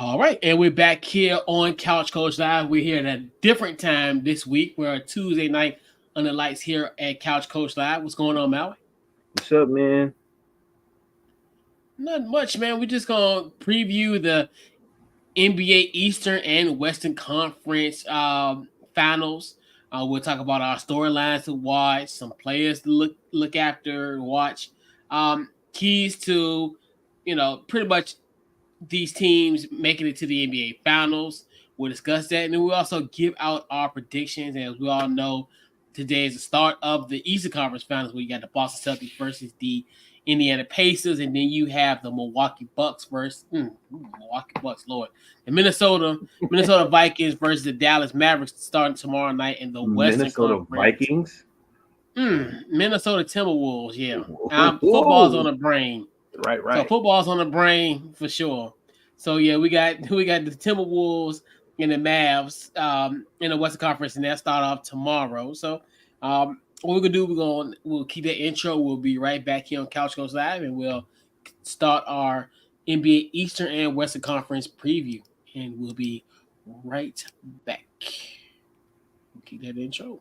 All right, and we're back here on Couch Coach Live. We're here at a different time this week. We're a Tuesday night on the lights here at Couch Coach Live. What's going on, Maui? What's up, man? Not much, man. We're just gonna preview the NBA Eastern and Western Conference finals. We'll talk about our storylines to watch, some players to look after, watch, keys to, pretty much these teams making it to the NBA Finals. We'll discuss that, and then we'll also give out our predictions. And as we all know, today is the start of the Eastern Conference Finals, where you got the Boston Celtics versus the Indiana Pacers, and then you have the Milwaukee Bucks versus Milwaukee Bucks, Lord, the Minnesota Vikings versus the Dallas Mavericks starting tomorrow night in the Western Minnesota Conference. Vikings. Minnesota Timberwolves, yeah. Football's on Ooh, the brain. right, So right. football's on the brain for sure. So yeah, we got the Timberwolves and the Mavs in the Western Conference, and that start off tomorrow. So what we're gonna do, we'll keep that intro. We'll be right back here on Couch Goes Live, and we'll start our NBA Eastern and Western Conference preview, and we'll be right back. We'll keep that intro.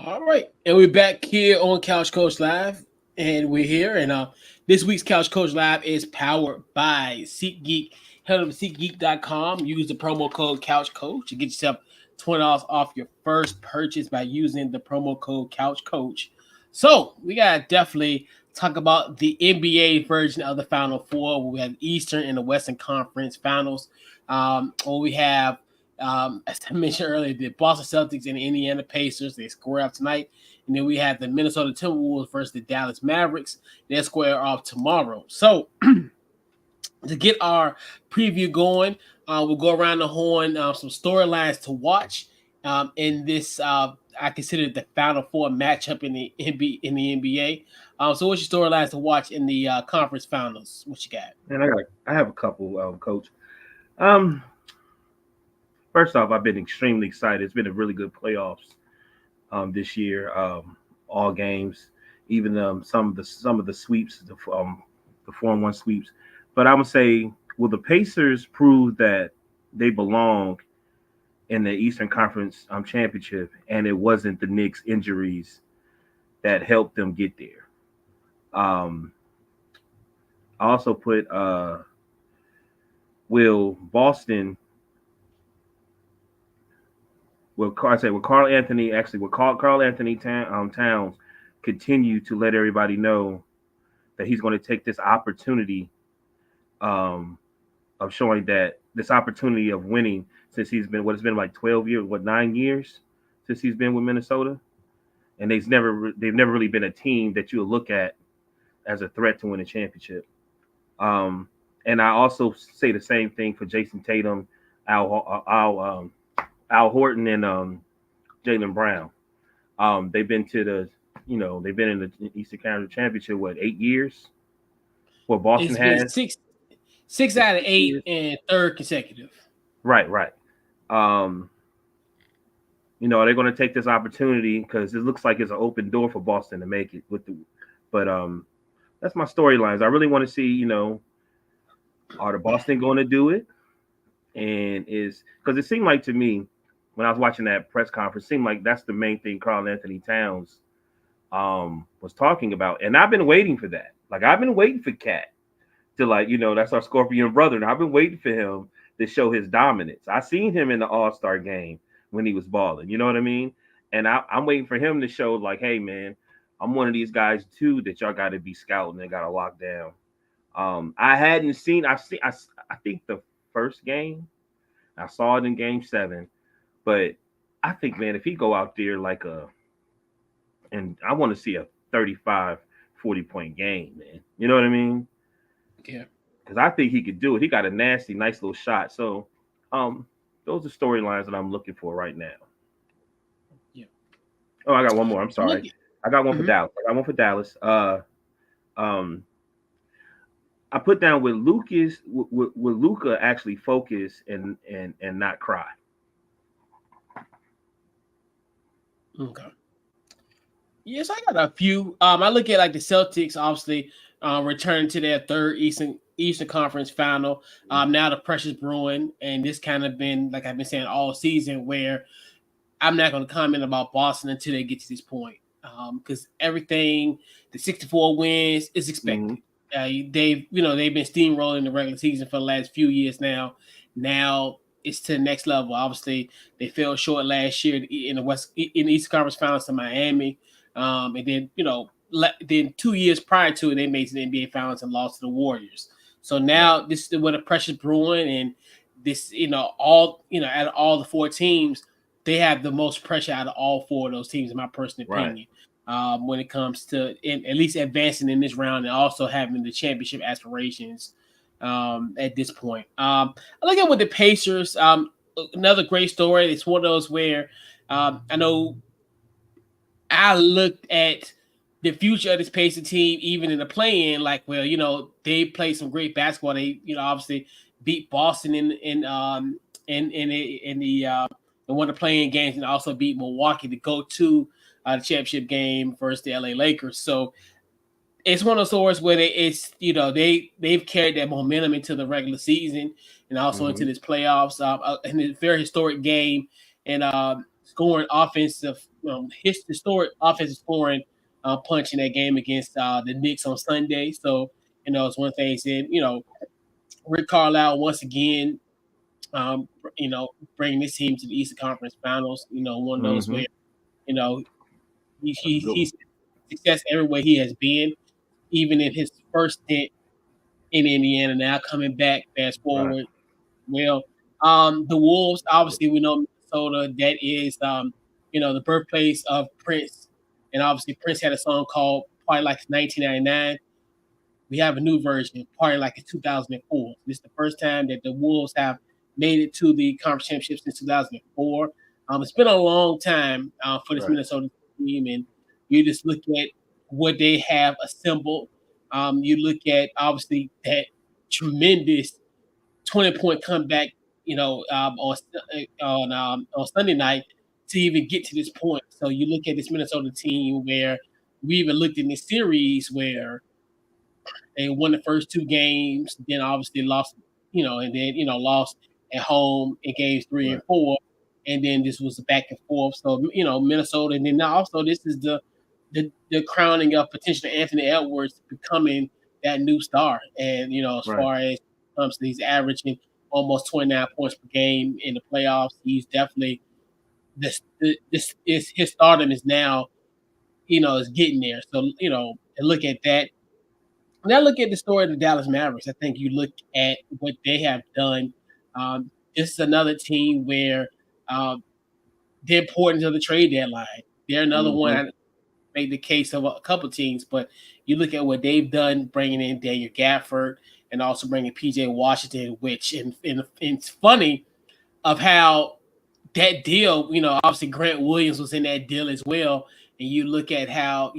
All right, and we're back here on Couch Coach Live, and we're here. And this week's Couch Coach Live is powered by SeatGeek. Head over to SeatGeek.com. Use the promo code Couch Coach to get yourself $20 off your first purchase by using the promo code Couch Coach. So we gotta definitely talk about the NBA version of the Final Four. Where we have Eastern and the Western Conference Finals. Where we have as I mentioned earlier, the Boston Celtics and the Indiana Pacers, they square up tonight. And then we have the Minnesota Timberwolves versus the Dallas Mavericks. They square off tomorrow. So to get our preview going, we'll go around the horn, some storylines to watch in this. I consider it the Final Four matchup in the NBA. So what's your storylines to watch in the conference finals? What you got? And I have a couple, Coach. Um, First off, I've been extremely excited. It's been a really good playoffs this year. All games, even some of the sweeps, the 4-1 sweeps. But I'm gonna say, will the Pacers prove that they belong in the Eastern Conference championship, and it wasn't the Knicks' injuries that helped them get there? Um, I also put will Boston will Carl Anthony actually will Carl Anthony Towns continue to let everybody know that he's going to take this opportunity um, of showing that this opportunity of winning since he's been what it's been like 12 years, 9 years since he's been with Minnesota, and they've never really been a team that you would look at as a threat to win a championship. Um, and I also say the same thing for Jason Tatum, Al Horton, and Jalen Brown. They've been to they've been in the Eastern Conference Championship, what, 8 years? What Boston It's been has, six it's out of six eight years. and third consecutive. Right, right. Um, they're going to take this opportunity because it looks like it's an open door for Boston to make it with the. But that's my storylines. I really want to see, are the Boston going to do it? And is because it seemed like to me when I was watching that press conference, it seemed like that's the main thing Carl Anthony Towns was talking about, and I've been waiting for that. Like I've been waiting for Cat to that's our Scorpion brother, and I've been waiting for him to show his dominance. I seen him in the All Star game when he was balling. You know what I mean? And I'm waiting for him to show like, hey man, I'm one of these guys too that y'all got to be scouting and got to lock down. I hadn't seen. I think the first game. I saw it in Game 7, but I think, man, if he go out there and I want to see a 35, 40 point game, man. You know what I mean? Yeah. Because I think he could do it. He got a nasty, nice little shot. So, those are storylines that I'm looking for right now. Yeah. Oh, I got one more. I'm sorry. I got one for Mhm. Dallas. I got one for Dallas. Um, I put down with Lucas, with Luca actually focus and not cry. Okay. Yes, I got a few. I look at like the Celtics, obviously, returning to their third Eastern Conference final. Now the pressure's brewing, and this kind of been like I've been saying all season, where I'm not going to comment about Boston until they get to this point, because everything, the 64 wins is Mm-hmm. expected. They've been steamrolling the regular season for the last few years now. Now it's to the next level. Obviously, they fell short last year in the East Conference Finals to Miami, and then then 2 years prior to it, they made the NBA Finals and lost to the Warriors. So Right. now this is where the pressure's brewing, and this all out of all the four teams, they have the most pressure out of all four of those teams, in my personal Right. opinion, when it comes to at least advancing in this round and also having the championship aspirations at this point. I look at with the Pacers. Another great story. It's one of those where I know I looked at the future of this Pacer team, even in the play-in, like, well, they played some great basketball. They, obviously beat Boston in one of the playing games, and also beat Milwaukee to go to the championship game versus the LA Lakers. So it's one of those stories where they've carried that momentum into the regular season and also into Mm-hmm. this playoffs. In a very historic game, and scoring offensive, his historic offensive scoring punch in that game against the Knicks on Sunday. So it's one thing. And Rick Carlisle once again, um, bringing this team to the Eastern Conference Finals. One of those Mm-hmm. where you know That's a good one. he's success everywhere he has been, even in his first stint in Indiana. Now coming back, fast Right. forward. Well, the Wolves, obviously, we know Minnesota. That is, the birthplace of Prince, and obviously Prince had a song called "Party Like It's 1999." We have a new version, "Party Like It's 2004." This is the first time that the Wolves have made it to the conference championship since 2004. It's been a long time for this Right. Minnesota team, and you just look at what they have assembled. You look at obviously that tremendous 20-point comeback, on Sunday night to even get to this point. So you look at this Minnesota team where we even looked in this series where they won the first two games, then obviously lost, and then lost at home in games three and Right. four, and then this was a back and forth. So Minnesota, and then now also this is the crowning of potential Anthony Edwards becoming that new star. And as Right. far as comes to, he's averaging almost 29 points per game in the playoffs. He's definitely this is his stardom is now is getting there. So and look at that. Now look at the story of the Dallas Mavericks. I think you look at what they have done. This is another team where um, they're important to the trade deadline. They're another one. Mm-hmm. I make the case of a couple teams, but you look at what they've done, bringing in Daniel Gafford and also bringing PJ Washington, which and it's funny of how that deal. Obviously Grant Williams was in that deal as well, and you look at how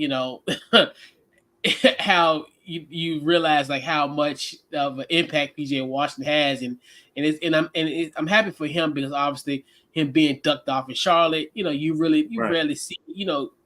how you realize like how much of an impact PJ Washington has, I'm happy for him because obviously him being ducked off in Charlotte, you Right. rarely see,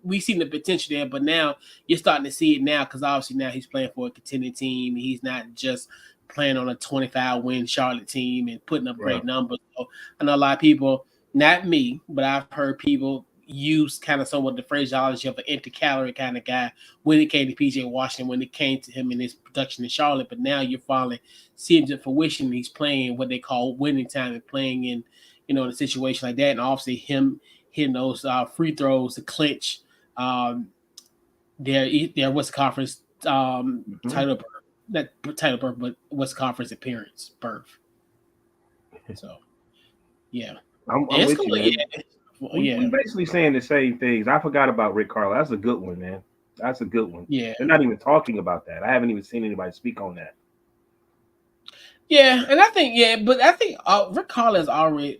we seen the potential there, but now you're starting to see it now because obviously now he's playing for a contending team. He's not just playing on a 25 win Charlotte team and putting up Right. great numbers. So I know a lot of people, not me, but I've heard people use kind of somewhat the phraseology of an empty calorie kind of guy when it came to PJ Washington, when it came to him in his production in Charlotte. But now you're finally seeing the fruition. He's playing what they call winning time and playing in a situation like that. And obviously him hitting those free throws to clinch um, their West Conference Mhm. title, not title berth, but West Conference appearance berth. So yeah, I'm it's with you, gonna man. We yeah basically saying the same things. I forgot about Rick Carlisle. That's a good one, man. That's a good one. yeah They're not even talking about that. I haven't even seen anybody speak on that. yeah, and I think but I think Rick Carlisle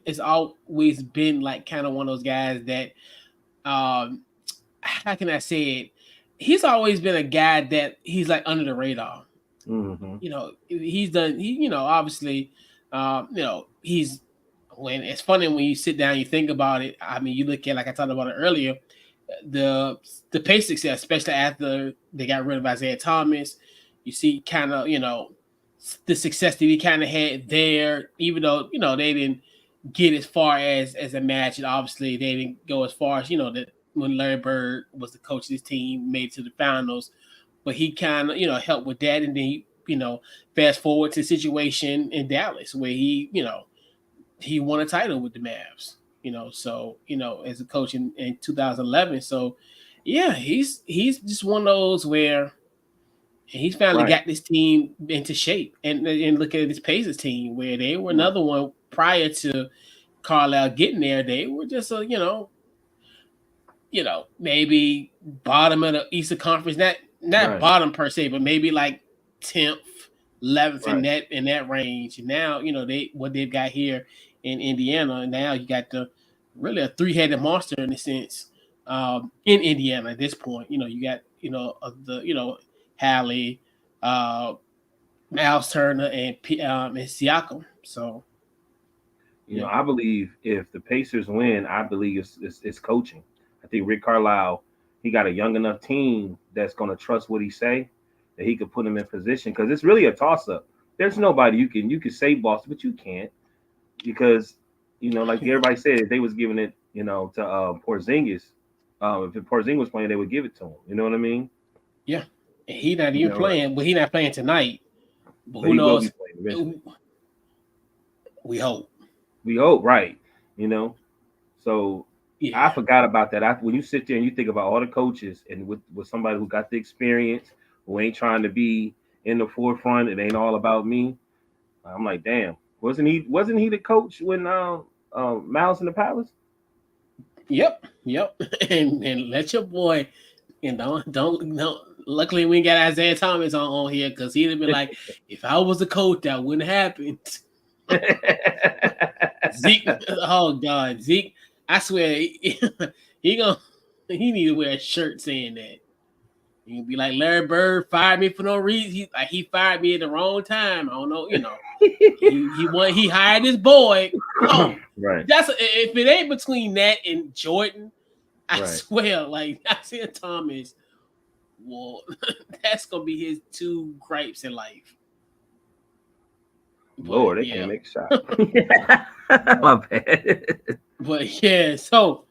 has always been like kind of one of those guys that um how can I say it? He's always been a guy that he's like under the radar. Mm-hmm. He's done. Obviously, he's when it's funny when you sit down, you think about it. I mean, you look at like I talked about it earlier, the the pace success, especially after they got rid of Isaiah Thomas. You see, kind of the success that he kind of had there, even though they didn't get as far as a match, and obviously they didn't go as far as that when Larry Bird was the coach of his team, made it to the finals, but he kind of helped with that, and then fast forward to the situation in Dallas where he won a title with the Mavs. So as a coach in 2011. So yeah, he's just one of those where he's finally Right. got this team into shape, and look at this Pacers team where they were Right. another one prior to Carlisle getting there. They were just a maybe bottom of the Eastern Conference, not Right. bottom per se, but maybe like 10th, 11th Right. in that range. And now, they've got here in Indiana, and now you got the really a three-headed monster in a sense in Indiana at this point. You got the Hallie, uh, Miles Turner, and Siakam. So yeah, I believe if the Pacers win, I believe it's coaching. I think Rick Carlisle, he got a young enough team that's going to trust what he say, that he could put him in position because it's really a toss up. There's nobody you can say Boston, but you can't because like everybody said, if they was giving it to Porzingis, if Porzingis was playing, they would give it to him. You know what I mean? yeah. And he not You even know, playing, but he not playing tonight. But but who he will be knows? playing eventually. We hope. We hope, right? You know, so I Yeah. forgot about that. When you sit there and you think about all the coaches and with somebody who got the experience, who ain't trying to be in the forefront, it ain't all about me. I'm like, damn, wasn't he the coach when Miles in the Palace? Yep. Yep. And let your boy and don't no. Luckily, we ain't got Isaiah Thomas on here because he'd have been like, if I was a coach, that wouldn't happen. Zeke, oh God, Zeke, I swear he gonna he need to wear a shirt saying that. He can be like Larry Bird fired me for no reason. He fired me at the wrong time. I don't know, he hired his boy. Oh, Right, if it ain't between that and Jordan, I right. swear, like Isaiah Thomas, well, that's gonna be his two gripes in life. But Lord, they can't yeah, make a shot. My bad. but yeah. So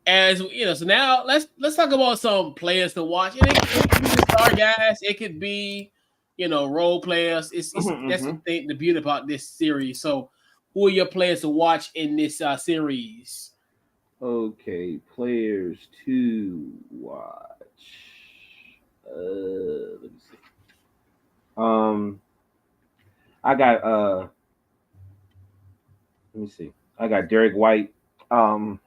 as so now let's talk about some players to watch. And it could be the star guys. It could be role players. It's that's Hmm. the beauty about this series. So who are your players to watch in this series? Okay, players to watch. Let me see. Um, I got let me see. I got Derek White. Um,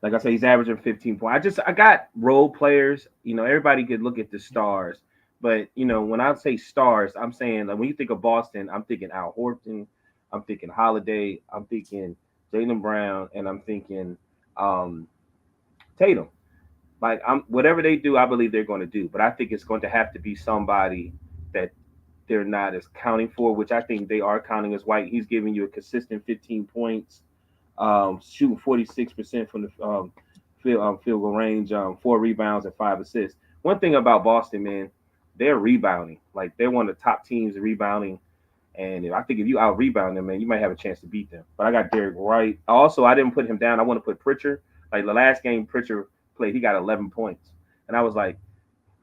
like I said, he's averaging 15 points. I got role players. Everybody could look at the stars, but when I say stars, I'm saying like when you think of Boston, I'm thinking Al Horford, I'm thinking Holiday, I'm thinking Jaylen Brown, and I'm thinking um, Tatum. Like I'm whatever they do, I believe they're going to do. But I think it's going to have to be somebody that they're not as counting for, which I think they are counting as White. He's giving you a consistent 15 points, shooting 46% from the field goal range, 4 rebounds and 5 assists. One thing about Boston, man, they're rebounding. Like they're one of the top teams in rebounding. And I think if you out rebound them, man, you might have a chance to beat them. But I got Derek White. Also, I didn't put him down. I want to put Pritchard. Like the last game Pritchard played, he got 11 points. And I was like,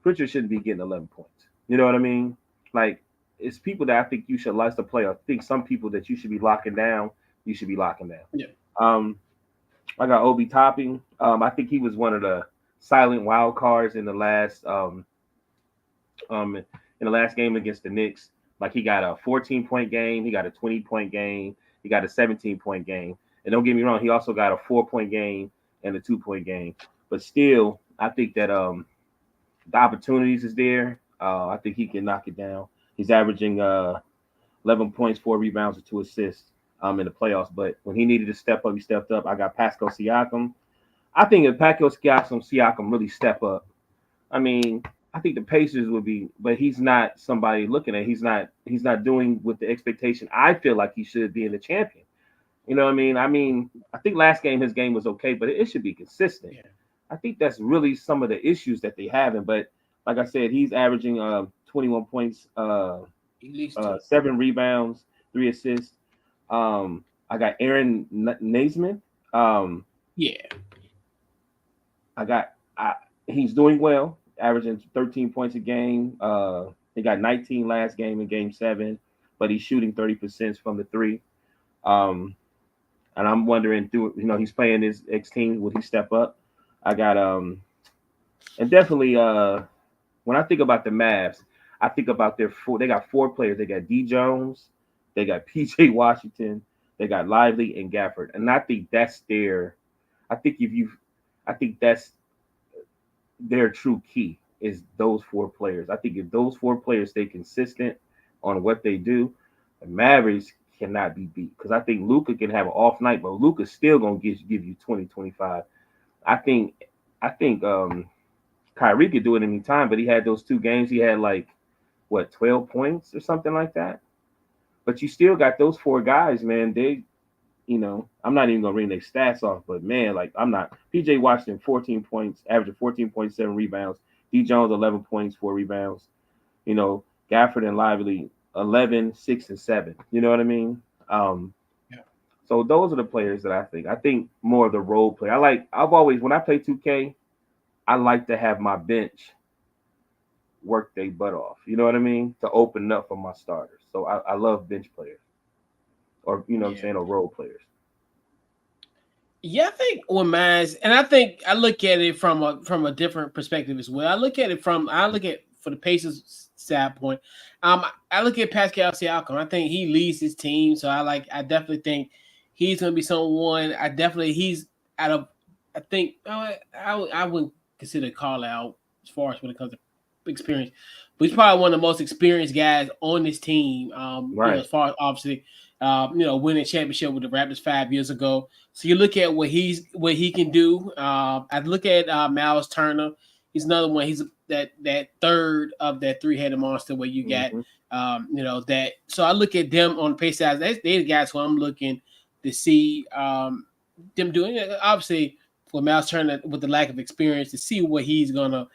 Pritchard shouldn't be getting 11 points. You know what I mean? Like, it's people that I think you should like to play. I think some people that you should be locking down, you should be locking down. Yeah. Um, I got Obi Topping. I think he was one of the silent wild cards in the last in the last game against the Knicks. Like he got a 14-point game, he got a 20-point game, he got a 17-point game. And don't get me wrong, he also got a 4-point game and a 2-point game. But still, I think that the opportunities is there. I think he can knock it down. He's averaging 11 points, 4 rebounds, and 2 assists in the playoffs. But when he needed to step up, he stepped up. I got Pascal Siakam. I think if Pascal Siakam really step up, I mean, I think the Pacers would be, but he's not somebody looking at. He's not doing with the expectation I feel like he should be in the champion. You know what I mean? I think last game his game was okay, but it should be consistent. Yeah. I think that's really some of the issues that they having. But like I said, he's averaging 21 points, At least 7 rebounds, 3 assists. I got Aaron Naismith. yeah. He's doing well, averaging 13 points a game. He got 19 last game in Game 7, but he's shooting 30% from the three. And I'm wondering, he's playing his ex team. Would he step up? I got and definitely when I think about the Mavs, I think about they got 4 players. They got D Jones, they got PJ Washington, they got Lively and Gafford. And I think that's I think that's their true key is those 4 players. I think if those 4 players stay consistent on what they do, the Mavericks cannot be beat. Because I think Luka can have an off night, but Luka's still gonna give you 20, 25. I think Kyrie could do it anytime, but he had those 2 games. He had 12 points or something like that. But you still got those 4 guys, man. I'm not even gonna read their stats off, but man, I'm not. PJ Washington, 14 points, averaging 14.7 rebounds. D Jones, 11 points, 4 rebounds. Gafford and Lively, 11, 6, and 7. You know what I mean? Yeah. So those are the players that I think. I think more of the role play. When I play 2K, I like to have my bench work their butt off. You know what I mean? To open up for my starters. So I love bench players. Or what I'm saying, or role players. Yeah, I think and I think I look at it from a different perspective as well. I look at for the Pacers standpoint. I look at Pascal Siakam. I think he leads his team, so I definitely think he's going to be someone. He's out of. I think I wouldn't consider Carlisle as far as when it comes to experience, but he's probably one of the most experienced guys on this team. Right. As far as obviously. Winning championship with the Raptors 5 years ago. So you look at what he can do. I look at Miles Turner. He's another one. He's that third of that 3-headed monster where you got that. So I look at them on the pace side. They're the guys who I'm looking to see them doing it. Obviously, for Miles Turner with the lack of experience, to see what he's gonna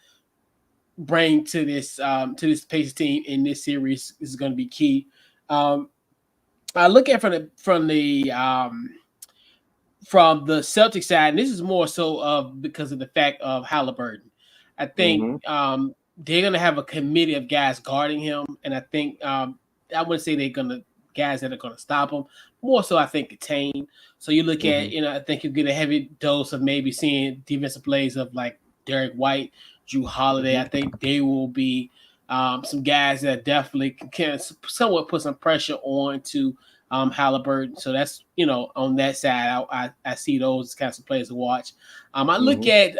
bring to this Pacers team in this series is going to be key. I look at from the Celtic side, and this is more so because of the fact of Halliburton. I think they're going to have a committee of guys guarding him, and I think I wouldn't say they're going to guys that are going to stop him. More so, I think contain. So you look at I think you get a heavy dose of maybe seeing defensive plays of like Derek White, Drew Holiday. I think they will be some guys that definitely can somewhat put some pressure on to Halliburton. So that's, on that side, I see those kinds of players to watch. I look at,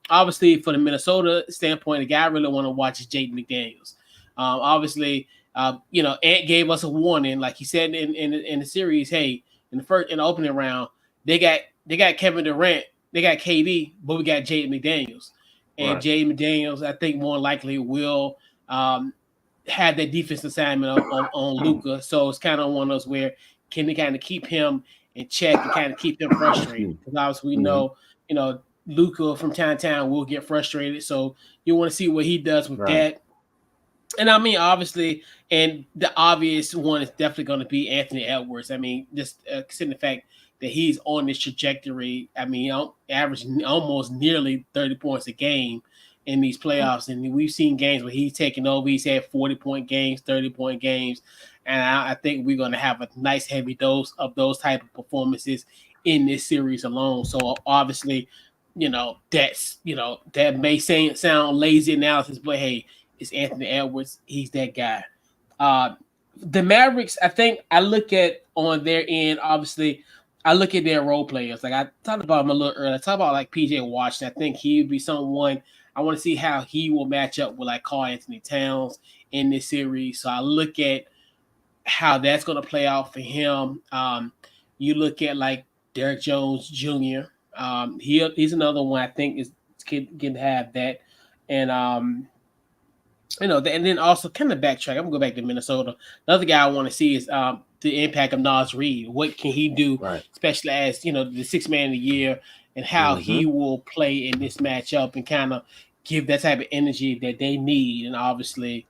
obviously, for the Minnesota standpoint, the guy I really want to watch is Jaden McDaniels. Obviously, Ant gave us a warning, like he said in the series, hey, in the opening round, they got Kevin Durant, they got KD, but we got Jaden McDaniels. And right. Jaden McDaniels, I think more likely will have that defense assignment on Luka. So it's kind of one of those where can they kind of keep him in check and kind of keep him frustrated? Because obviously we know, Luka from time to time will get frustrated. So you want to see what he does with that. And I mean, obviously, and the obvious one is definitely going to be Anthony Edwards. I mean, just considering the fact that he's on this trajectory. I mean, averaging almost nearly 30 points a game in these playoffs. And we've seen games where he's taken over. He's had 40-point games, 30-point games. And I think we're going to have a nice heavy dose of those type of performances in this series alone. So obviously, that may sound lazy analysis, but hey, it's Anthony Edwards. He's that guy. Uh, the Mavericks, I think I look at on their end, obviously, I look at their role players. Like I talked about him a little earlier. I talked about like PJ Washington. I think he would be someone I want to see how he will match up with like Karl Anthony Towns in this series. So I look at how that's going to play out for him. You look at like Derek Jones Jr. He's another one I think is can have that, and and then also kind of backtrack. I'm gonna go back to Minnesota. The other guy I want to see is the impact of Nas Reed. What can he do, Right. especially as the sixth man of the year, and how he will play in this matchup and kind of give that type of energy that they need. And obviously,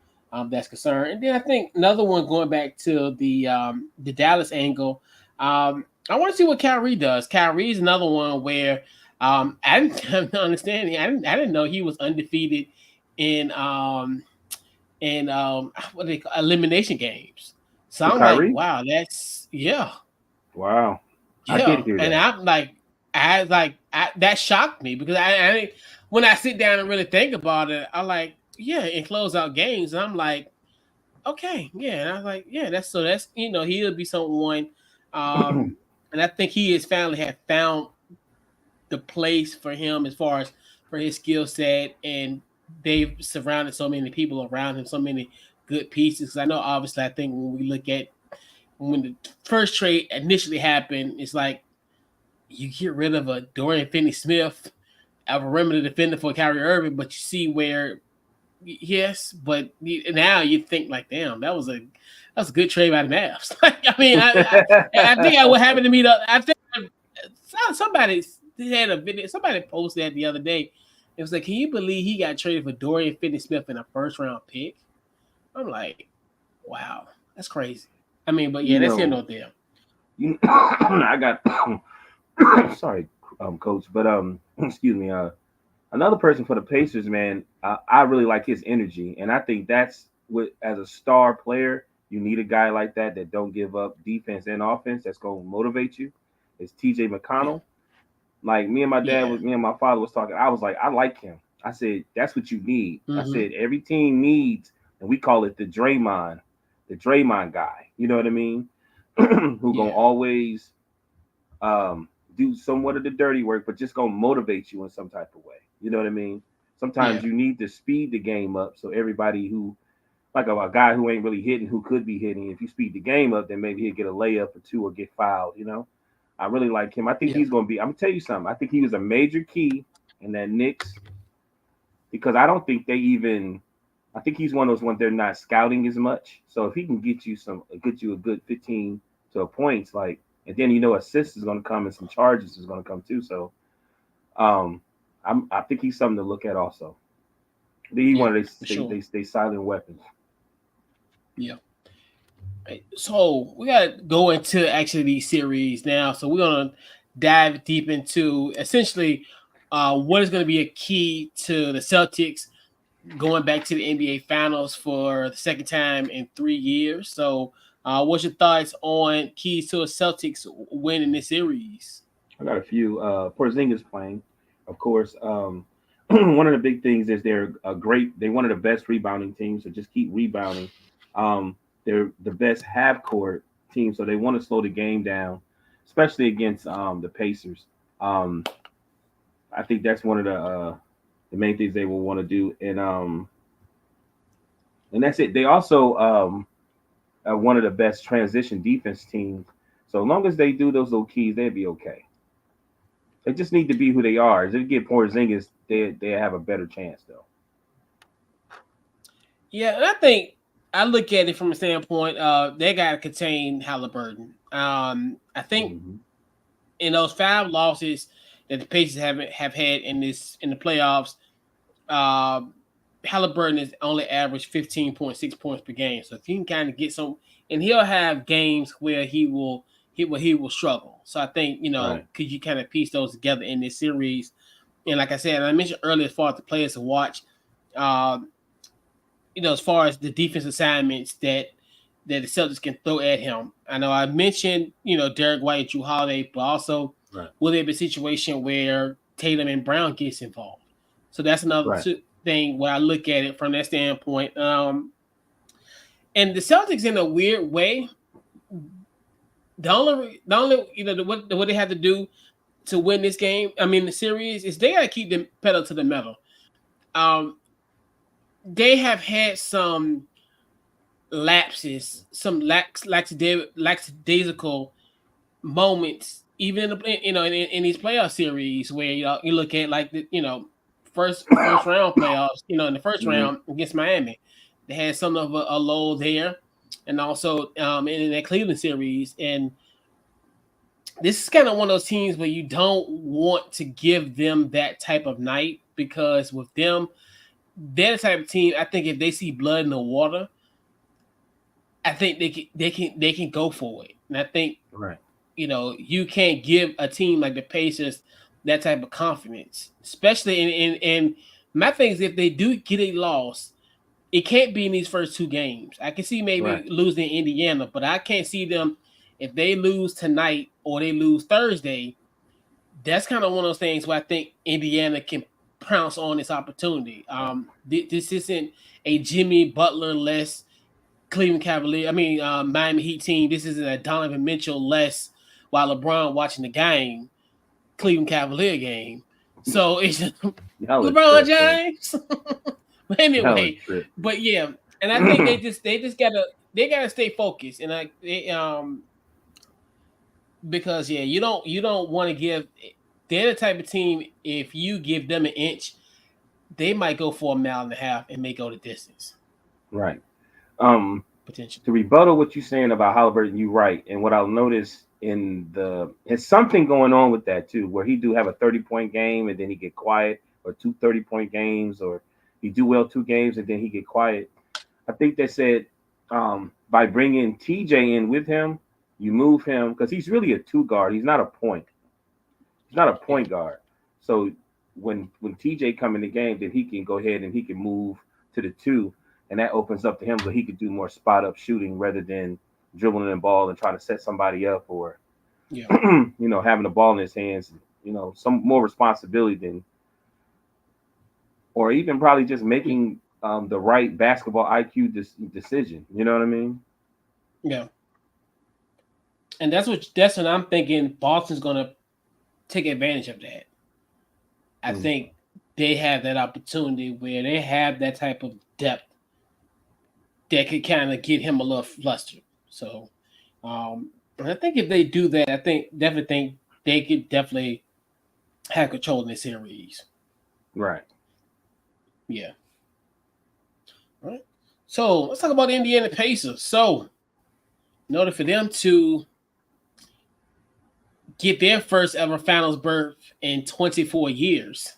that's concerned. And then I think another one going back to the Dallas angle. I want to see what Kyrie does. Kyrie's another one where I didn't have no understanding. I didn't know he was undefeated in what they call elimination games. So For I'm Kyrie? like, wow, that's Wow. I yeah. did hear And that. I'm like, that shocked me because when I sit down and really think about it, I like, yeah, in closeout games, and I'm like, okay, yeah, and I was like, yeah, that's he'll be someone, and I think he has finally have found the place for him as far as for his skill set, and they've surrounded so many people around him, so many good pieces. I know, obviously, I think when we look at when the first trade initially happened, it's like you get rid of a Dorian Finney-Smith, a perimeter defender for Kyrie Irving, but you see where yes, but now you think like, damn, that was a good trade by the Mavs. I mean, I think I would happen to meet up. I think somebody had a video. Somebody posted that the other day. It was like, can you believe he got traded for Dorian Finney-Smith in a first round pick? I'm like, wow, that's crazy. I mean, but yeah, you that's here no know, there. I got sorry, coach, but excuse me, another person for the Pacers, man, I really like his energy, and I think that's what as a star player, you need a guy like that don't give up defense and offense. That's gonna motivate you. Is T.J. Yeah, McConnell? Like yeah. me and my father was talking. I was like, I like him. I said that's what you need. I Mm-hmm. said every team needs, and we call it the Draymond guy. You know what I mean? Who gonna Yeah, always um, do somewhat of the dirty work, but just gonna motivate you in some type of way. You know what I mean? yeah, Sometimes you need to speed the game up so everybody who like a guy who ain't really hitting, who could be hitting, if you speed the game up, then maybe he'll get a layup or two or get fouled. I really like him. I think yeah, he's gonna be. I'm gonna tell you something. I think he was a major key in that Knicks because I don't think they even. I think he's one of those ones they're not scouting as much. So if he can get you a good 15 to a points, like, and then assists is going to come and some charges is going to come too. So um, I think he's something to look at also. He yeah, one of for sure. they silent weapons. Yeah. Right. So we got to go into actually these series now. So we're gonna dive deep into essentially what is going to be a key to the Celtics going back to the NBA Finals for the second time in 3 years. So, what's your thoughts on keys to a Celtics winning this series? I got a few. Porzingis playing, of course. One of the big things is they're a great. They're one of the best rebounding teams, so just keep rebounding. They're the best half court team, so they want to slow the game down, especially against the Pacers. Um, I think that's one of the main things they will want to do, and that's it. They also are one of the best transition defense teams. So as long as they do those little keys, they'll be okay. They just need to be who they are. If they get Porzingis, they have a better chance though. Yeah, and I think I look at it from a standpoint they got to contain Halliburton. I think Mm-hmm. in those 5 losses that the Pacers have had in the playoffs, uh, Halliburton has only averaged 15.6 points per game. So if he can kind of get some, and he'll have games where he will struggle. So I think Right. could you kind of piece those together in this series? And like I said, and I mentioned earlier, as far as the players to watch, um, as far as the defense assignments that the Celtics can throw at him. I know I mentioned Derek White and Drew Holiday, but also Right. will there be a situation where Tatum and Brown gets involved. So that's another thing where I look at it from that standpoint. And the Celtics, in a weird way, the only what they have to do to win this game, I mean the series, is they got to keep the pedal to the metal. They have had some lapses, some lackadaisical moments, even in these playoff series where you look at like the first round playoffs. In the first round against Miami, they had some of a lull there, and also in that Cleveland series. And this is kind of one of those teams where you don't want to give them that type of night, because with them, they're the type of team, I think if they see blood in the water, I think they can go for it. And I think you can't give a team like the Pacers that type of confidence, especially in my thing is, if they do get a loss, it can't be in these first two games. I can see maybe losing Indiana, but I can't see them if they lose tonight or they lose Thursday. That's kind of one of those things where I think Indiana can pounce on this opportunity. This isn't a Jimmy Butler-less Cleveland Cavalier. Miami Heat team. This isn't a Donovan Mitchell-less while LeBron watching the game, Cleveland Cavalier game. So it's just LeBron James. But anyway, but yeah, and I think they just gotta stay focused, and because you don't want to give. They're the type of team, if you give them an inch, they might go for a mile and a half and may go the distance. Right. Potential. To rebuttal what you're saying about Halliburton, you're right. And what I'll notice it's something going on with that too, where he do have a 30-point game and then he get quiet, or 2 30-point games, or he do well 2 games and then he get quiet. I think they said by bringing TJ in with him, you move him, because he's really a 2 guard. He's not a point. He's not a point guard. So when TJ come in the game, then he can go ahead and he can move to the 2, and that opens up to him so he could do more spot up shooting rather than dribbling the ball and trying to set somebody up, or having the ball in his hands. Some more responsibility than, or even probably just making the right basketball IQ decision. You know what I mean? Yeah. And that's what I'm thinking. Boston's gonna take advantage of that. I think they have that opportunity where they have that type of depth that could kind of get him a little flustered. So, I think if they do that, I definitely think they could definitely have control in this series. Right. Yeah. All right. So let's talk about the Indiana Pacers. So, in order for them to get their first ever finals berth in 24 years,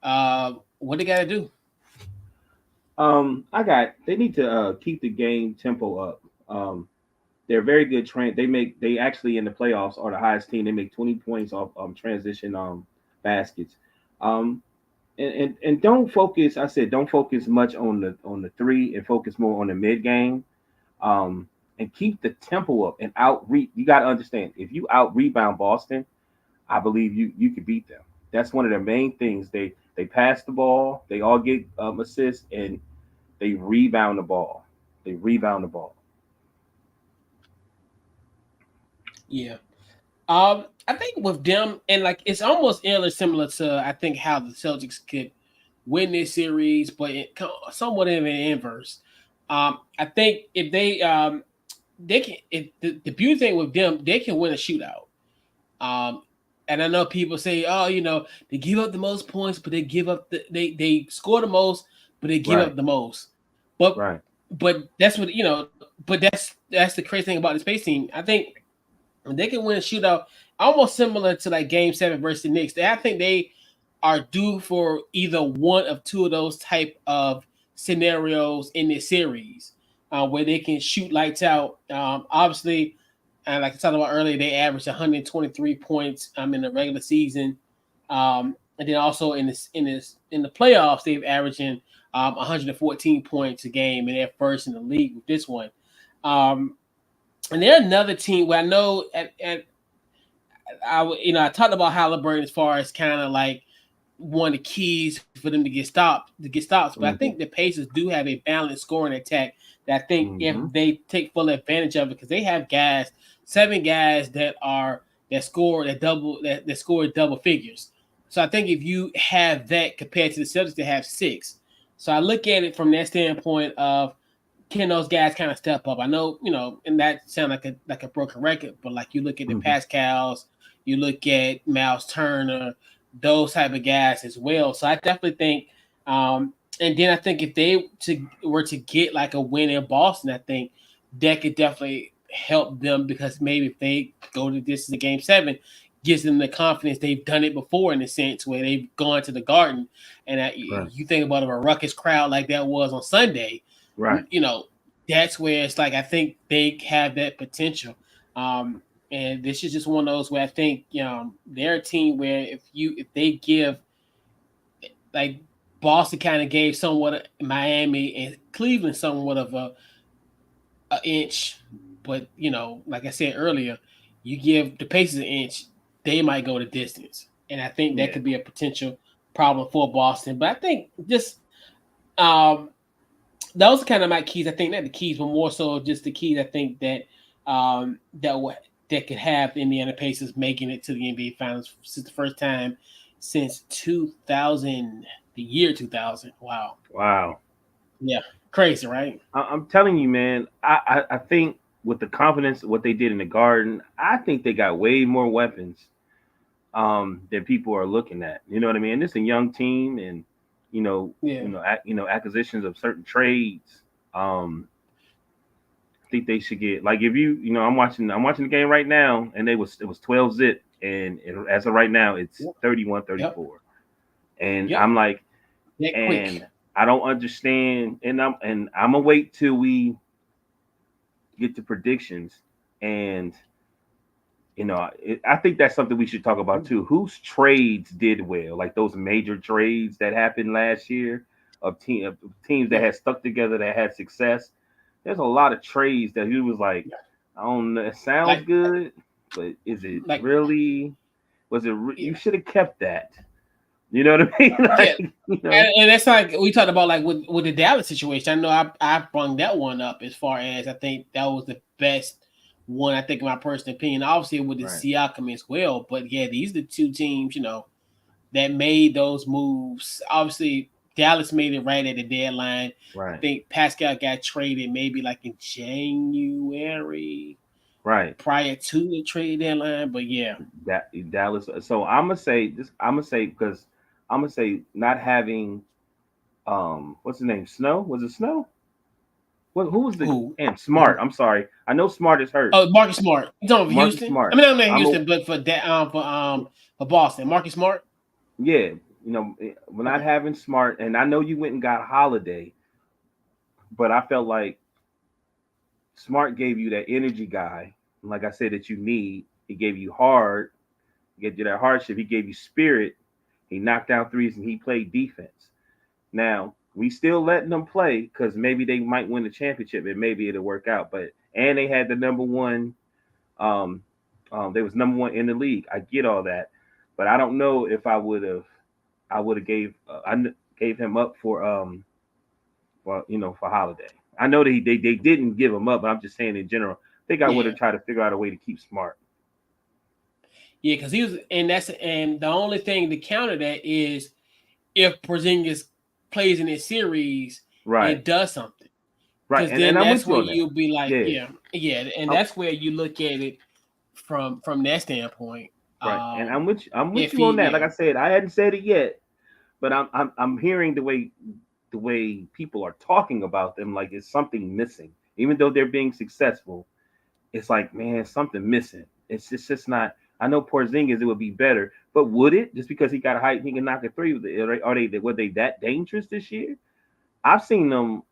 what they got to do? They need to keep the game tempo up. They're very good they actually in the playoffs are the highest team. They make 20 points off transition baskets. And don't focus. I said don't focus much on the 3 and focus more on the mid game. And keep the tempo up and you got to understand, if you out rebound Boston, I believe you could beat them. That's one of their main things. They pass the ball, they all get assists, and they rebound the ball. Yeah. I think with them, and like it's almost similar to I think how the Celtics could win this series, but somewhat in an inverse. I think if they can, if the beauty thing with them, they can win a shootout. And I know people say, they give up the most points, but they give up they score the most, but they give up the most. But that's what But that's the crazy thing about the Space team. I think they can win a shootout, almost similar to like Game 7 versus the Knicks. I think they are due for either one of 2 of those type of scenarios in this series, where they can shoot lights out. Obviously, like I talked about earlier, they averaged 123 points in the regular season, and then also in the playoffs, they've averaging 114 points a game, and they're first in the league with this one. And they're another team where I know I talked about Halliburton as far as kind of like one of the keys for them to get stops. But I think the Pacers do have a balanced scoring attack that I think if they take full advantage of it, because they have guys, 7 guys that score double figures. So I think if you have that compared to the Celtics that have 6. So I look at it from that standpoint of, can those guys kind of step up? I know, and that sounds like a broken record, but like you look at the Pascals, you look at Miles Turner, those type of guys as well. So I definitely think, and then I think if they were to get like a win in Boston, I think that could definitely help them, because maybe if they go to this in Game 7, gives them the confidence they've done it before, in a sense where they've gone to the Garden, and you think about a ruckus crowd like that was on Sunday. Right. That's where it's like I think they have that potential. And this is just one of those where I think they're a team where if they give, like Boston kind of gave somewhat of Miami and Cleveland somewhat of a inch, but like I said earlier, you give the Pacers an inch, they might go the distance, and I think that could be a potential problem for Boston. But I think just those are kind of my keys. I think not the keys, but more so just the keys. I think that that could have Indiana Pacers making it to the NBA Finals since the first time since 2000, the year 2000. Wow. Yeah, crazy, right? I'm telling you, man. I think with the confidence, what they did in the Garden, I think they got way more weapons than people are looking at. You know what I mean? And it's a young team, and acquisitions of certain trades. I think they should get, like, if I'm watching the game right now, and it was 12 zip, and as of right now it's 31-34. And I'm like, and I don't understand, and I'm gonna wait till we get to predictions, and I think that's something we should talk about too. Whose trades did well, like those major trades that happened last year of teams that had stuck together, that had success. There's a lot of trades that he was like, I don't know, it sounds good, but is it really? Was it? You should have kept that. You know what I mean? And that's like we talked about, like with the Dallas situation. I know I brung that one up as far as I think that was the best one, I think, in my personal opinion. Obviously with the Siakam as well, but these are the two teams that made those moves. Obviously Dallas made it right at the deadline. I think Pascal got traded maybe like in January, prior to the trade deadline. But that Dallas. So I'm gonna say because I'm gonna say not having what's his name? Snow? Was it Snow? Who was the and Smart? I'm sorry. I know Smart is hurt. Oh, Marcus Smart. He's on for Marcus Houston. Smart. I mean, not Houston, but for Boston. Marcus Smart. Yeah, we're not having Smart, and I know you went and got Holiday, but I felt like Smart gave you that energy guy, like I said, that you need. He gave you heart, he gave you that hardship. He gave you spirit. He knocked down threes and he played defense. Now we still letting them play because maybe they might win the championship and maybe it'll work out. And they had the number one. They was number one in the league. I get all that, but I don't know if I would have gave him up for Holiday. I know that they didn't give him up, but I'm just saying in general, I think I would have tried to figure out a way to keep Smart. Yeah, because he was, and the only thing to counter that is if Porzingis plays in this series, it does something. Right, and then that's where you'll be like, and that's where you look at it from that standpoint. Right, and I'm with you on that. Like I said, I hadn't said it yet, but I'm hearing the way people are talking about them, like it's something missing. Even though they're being successful, it's like, man, something missing. It's just not. I know Porzingis, it would be better, but would it? Just because he got a height, he can knock a three. Were they that dangerous this year? I've seen them.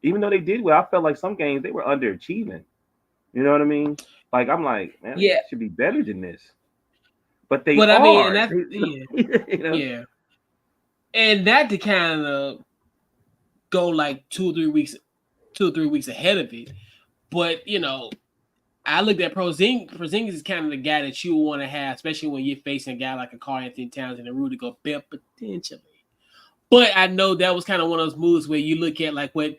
Even though they did well, I felt like some games they were underachieving. You know what I mean? Like I'm like, man, they should be better than this. But they are. I mean, and and that to kind of go like 2 or 3 weeks ahead of it. But I looked at Porzingis is kind of the guy that you want to have, especially when you're facing a guy like a Karl-Anthony Towns and a Rudy Gobert potentially. But I know that was kind of one of those moves where you look at like what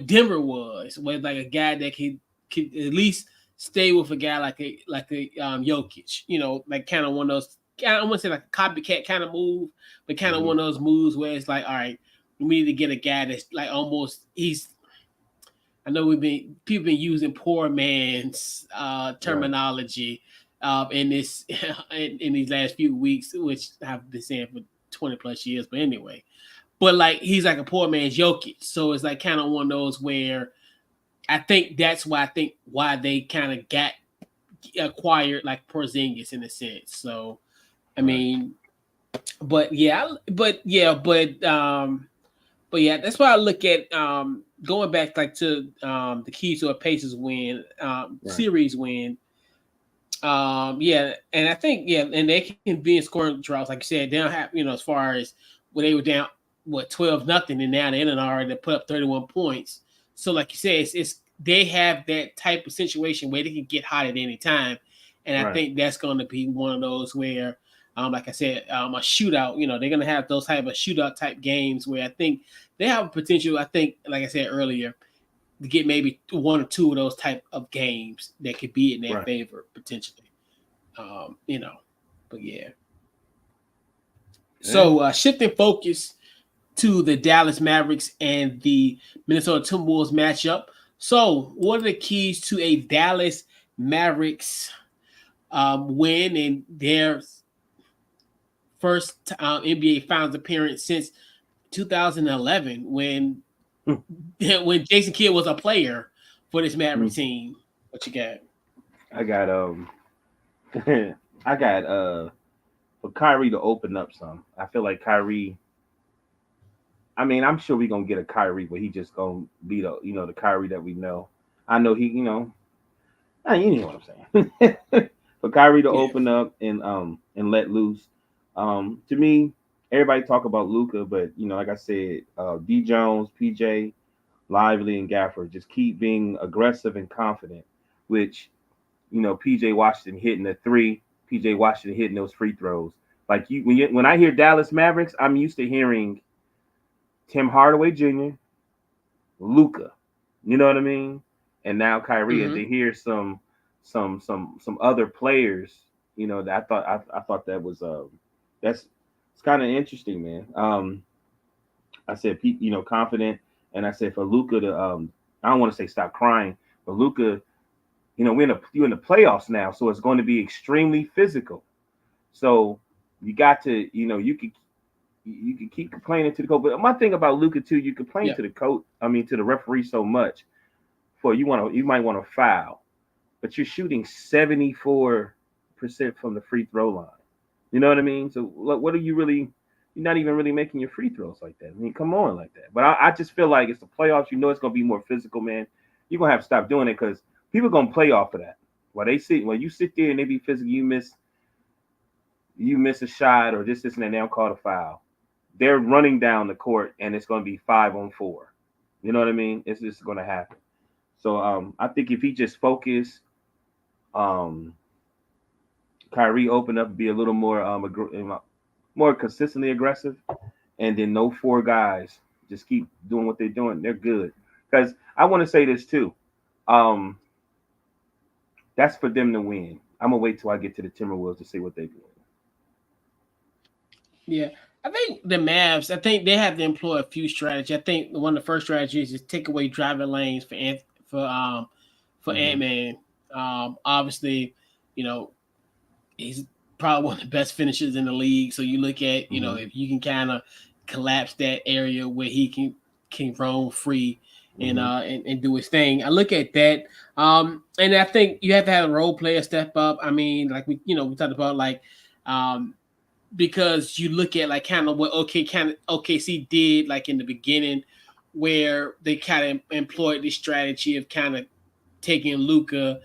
Denver was, with like a guy that could at least stay with a guy like a Jokic, like kind of one of those. I don't want to say like a copycat kind of move, but kind of one of those moves where it's like, all right, we need to get a guy that's like almost he's. I know people been using poor man's terminology in this in these last few weeks, which I've been saying for 20 plus years. But anyway, but like he's like a poor man's Jokic, so it's like kind of one of those where I think that's why they kind of got acquired like Porzingis in a sense. So I mean, but yeah, that's why I look at going back like to the keys to a Pacers win, series win. And I think and they can be in scoring droughts, like you said. They don't have as far as when they were down 12-0, and now they're already put up 31 points. So like you said, it's they have that type of situation where they can get hot at any time, and I think that's going to be one of those where. Like I said, a shootout. They're gonna have those type of shootout type games where I think they have a potential. I think, like I said earlier, to get maybe one or two of those type of games that could be in their favor potentially. But yeah. So shifting focus to the Dallas Mavericks and the Minnesota Timberwolves matchup. So, what are the keys to a Dallas Mavericks win in their first NBA Finals appearance since 2011 when Jason Kidd was a player for this Maverick team? What you got? I got for Kyrie to open up some. I feel like Kyrie. I mean, I'm sure we're gonna get a Kyrie where he just gonna be the Kyrie that we know. I know he, you know what I'm saying. For Kyrie to open up and let loose. To me, everybody talk about Luka, but like I said, D Jones, PJ, Lively, and Gafford just keep being aggressive and confident, which PJ Washington hitting the three, PJ Washington hitting those free throws. Like when I hear Dallas Mavericks, I'm used to hearing Tim Hardaway Jr., Luka, you know what I mean, and now Kyrie. And to hear some other players, that I thought that was it's kind of interesting, man. I said, confident, and I said for Luka to I don't want to say stop crying, but Luka, you're in the playoffs now, so it's going to be extremely physical. So you got to, you could keep complaining to the coach. But my thing about Luka too, you complain to the coach, to the referee so much for you might want to foul, but you're shooting 74% from the free throw line. You know what I mean? So what are you really? You're not even really making your free throws like that. I mean, come on like that. But I just feel like it's the playoffs. It's going to be more physical, man. You're going to have to stop doing it because people are going to play off of that. When you sit there and they be physical, you miss a shot or this and that, they don't call a foul. They're running down the court and it's going to be 5-on-4. You know what I mean? It's just going to happen. So I think if he just focus, Kyrie open up, be a little more consistently aggressive, and then no four guys just keep doing what they're doing. They're good. Because I want to say this too. That's for them to win. I'm gonna wait till I get to the Timberwolves to see what they do. Yeah, I think the Mavs. I think they have to employ a few strategies. I think one of the first strategies is take away driving lanes for Ant-Man. Obviously, he's probably one of the best finishers in the league. So you look at, if you can kind of collapse that area where he can roam free and do his thing. I look at that. And I think you have to have a role player step up. I mean, like we talked about like because you look at like kind of what OKC did like in the beginning where they kind of employed this strategy of kind of taking Luka